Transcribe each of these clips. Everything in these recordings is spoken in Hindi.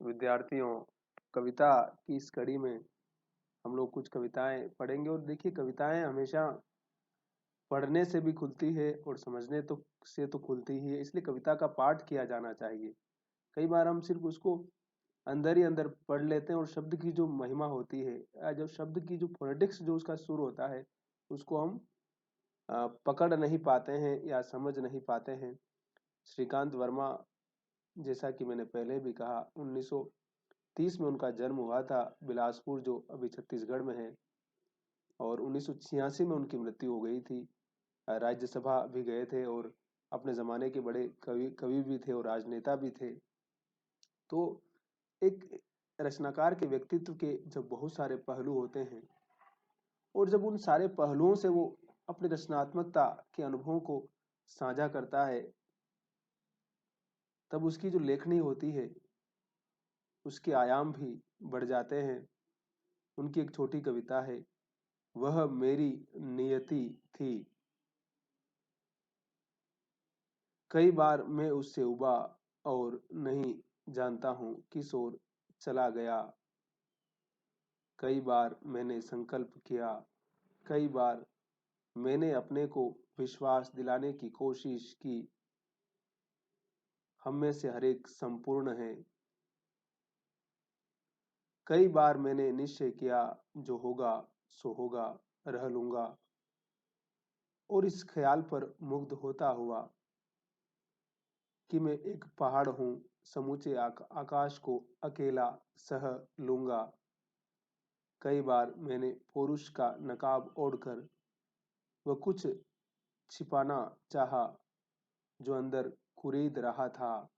विद्यार्थियों, कविता की इस कड़ी में हम लोग कुछ कविताएं पढ़ेंगे। और देखिए, कविताएं हमेशा पढ़ने से भी खुलती है और समझने तो खुलती ही है, इसलिए कविता का पाठ किया जाना चाहिए। कई बार हम सिर्फ उसको अंदर ही अंदर पढ़ लेते हैं और शब्द की जो महिमा होती है या जो शब्द की जो फोनेटिक्स जो उसका सुर होता है उसको हम पकड़ नहीं पाते हैं या समझ नहीं पाते हैं। श्रीकांत वर्मा, जैसा कि मैंने पहले भी कहा, 1930 में उनका जन्म हुआ था बिलासपुर, जो अभी छत्तीसगढ़ में है, और 1986 में उनकी मृत्यु हो गई थी। राज्यसभा भी गए थे और अपने ज़माने के बड़े कवि कवि भी थे और राजनेता भी थे। तो एक रचनाकार के व्यक्तित्व के जब बहुत सारे पहलू होते हैं और जब उन सारे पहलुओं से वो अपनी रचनात्मकता के अनुभवों को साझा करता है, तब उसकी जो लेखनी होती है उसके आयाम भी बढ़ जाते हैं। उनकी एक छोटी कविता है, वह मेरी नियति थी। कई बार मैं उससे उबा और नहीं जानता हूँ किस ओर चला गया। कई बार मैंने संकल्प किया, कई बार मैंने अपने को विश्वास दिलाने की कोशिश की, हम में से हर एक संपूर्ण है। कई बार मैंने निश्चय किया, जो होगा सो होगा, रह लूंगा, और इस ख्याल पर मुग्ध होता हुआ कि मैं एक पहाड़ हूँ, समूचे आकाश को अकेला सह लूंगा। कई बार मैंने पुरुष का नकाब ओढ़कर वह कुछ छिपाना चाहा जो अंदर कुरीद रहा था।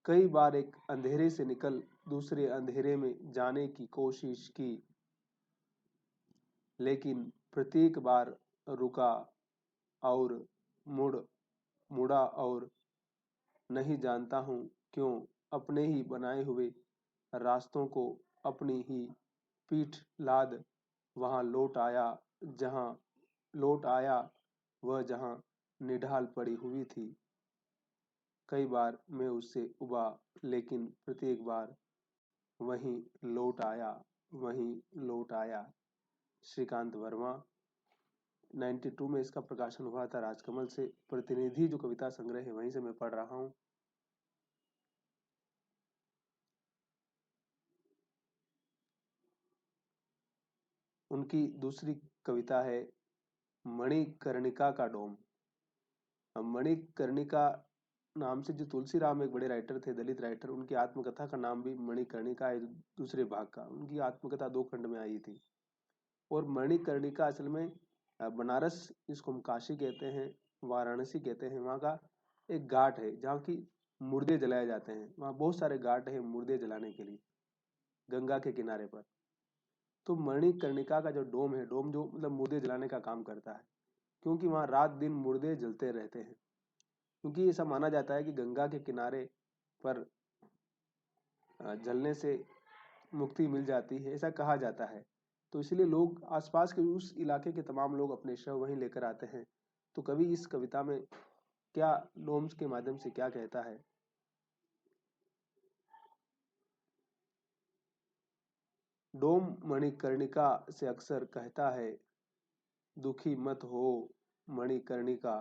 कई बार एक अंधेरे से निकल दूसरे अंधेरे में जाने की कोशिश की, लेकिन प्रत्येक बार रुका और मुड़ मुड़ा और नहीं जानता हूँ क्यों अपने ही बनाए हुए रास्तों को अपनी ही पीठ लाद वहां लौट आया वह जहां निढाल पड़ी हुई थी। कई बार मैं उससे उबा, लेकिन प्रत्येक बार वहीं वहीं लौट आया। श्रीकांत वर्मा। 92 में इसका प्रकाशन हुआ था राजकमल से। प्रतिनिधि जो कविता संग्रह है वहीं से मैं पढ़ रहा हूँ। उनकी दूसरी कविता है मणिकर्णिका का डोम। मणिकर्णिका नाम से जो तुलसीराम एक बड़े राइटर थे, दलित राइटर, उनकी आत्मकथा का नाम भी मणिकर्णिका है। दूसरे भाग का उनकी आत्मकथा 2 खंड में आई थी। और मणिकर्णिका असल में बनारस, जिसको हम काशी कहते हैं, वाराणसी कहते हैं, वहाँ का एक घाट है जहाँ की मुर्दे जलाए जाते हैं। वहाँ बहुत सारे घाट हैं मुर्दे जलाने के लिए, गंगा के किनारे पर। तो मणिकर्णिका का जो डोम है, डोम जो मतलब मुर्दे जलाने का काम करता है, क्योंकि वहाँ रात दिन मुर्दे जलते रहते हैं। क्योंकि ऐसा माना जाता है कि गंगा के किनारे पर जलने से मुक्ति मिल जाती है, ऐसा कहा जाता है। तो इसलिए लोग आसपास के उस इलाके के तमाम लोग अपने शव वहीं लेकर आते हैं। तो कवि इस कविता में क्या डोम्स के माध्यम से क्या कहता है। डोम मणिकर्णिका से अक्सर कहता है, दुखी मत हो मणिकर्णिका,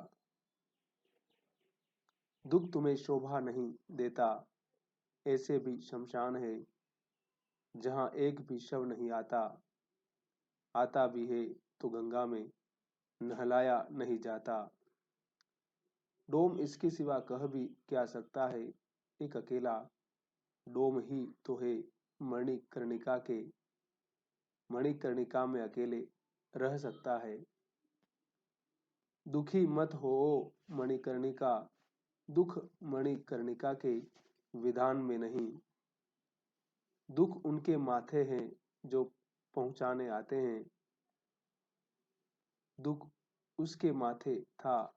दुख तुम्हें शोभा नहीं देता। ऐसे भी शमशान है जहां एक भी शव नहीं आता, आता भी है तो गंगा में नहलाया नहीं जाता। डोम इसके सिवा कह भी क्या सकता है, एक अकेला डोम ही तो है मणिकर्णिका के, मणिकर्णिका में अकेले रह सकता है। दुखी मत हो मणिकर्णिका, दुख मणिकर्णिका के विधान में नहीं। दुख उनके माथे हैं जो पहुंचाने आते हैं, दुख उसके माथे था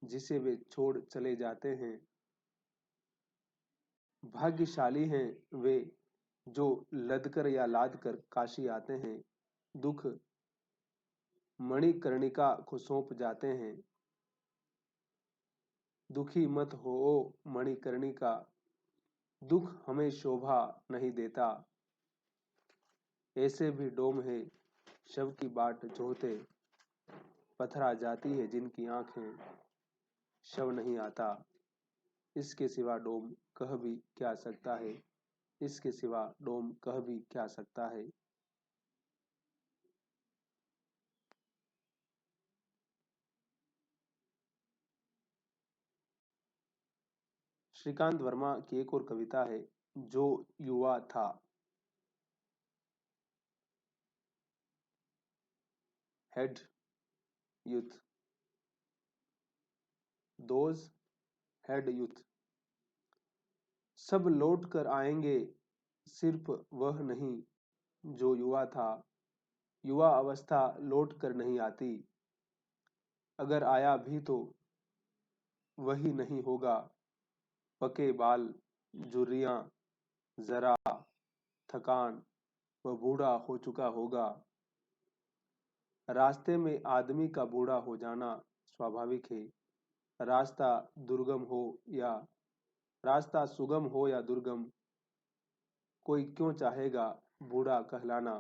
जिसे वे छोड़ चले जाते हैं। भाग्यशाली हैं वे जो लदकर या लाद कर काशी आते हैं, दुख मणिकर्णिका को सौंप जाते हैं। दुखी मत हो मणिकर्णिका, दुख हमें शोभा नहीं देता, ऐसे भी डोम है शव की बाट जोहते, पथरा जाती है जिनकी आंखें शव नहीं आता। इसके सिवा डोम कह भी क्या सकता है, इसके सिवा डोम कह भी क्या सकता है। श्रीकांत वर्मा की एक और कविता है, जो युवा था। Head youth, those head youth. सब लौट कर आएंगे, सिर्फ वह नहीं जो युवा था। युवा अवस्था लौट कर नहीं आती, अगर आया भी तो वही नहीं होगा। पके बाल, झुर्रियां, जरा थकान, वह बूढ़ा हो चुका होगा। रास्ते में आदमी का बूढ़ा हो जाना स्वाभाविक है। रास्ता दुर्गम हो या रास्ता सुगम हो या दुर्गम, कोई क्यों चाहेगा बूढ़ा कहलाना।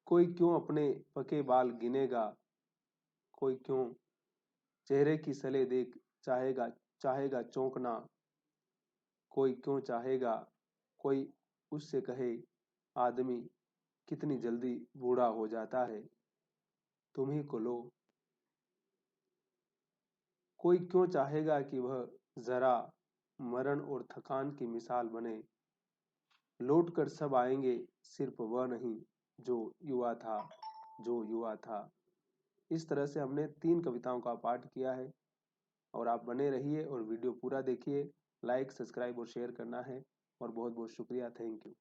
कोई क्यों अपने पके बाल गिनेगा, कोई क्यों चेहरे की सले देख चाहेगा चाहेगा चौंकना। कोई क्यों चाहेगा कोई उससे कहे, आदमी कितनी जल्दी बूढ़ा हो जाता है, तुम्ही को लो। कोई क्यों चाहेगा कि वह जरा मरण और थकान की मिसाल बने। लौट कर सब आएंगे, सिर्फ वह नहीं जो युवा था, जो युवा था। इस तरह से हमने 3 कविताओं का पाठ किया है, और आप बने रहिए और वीडियो पूरा देखिए। लाइक, सब्सक्राइब और शेयर करना है, और बहुत बहुत शुक्रिया। Thank you.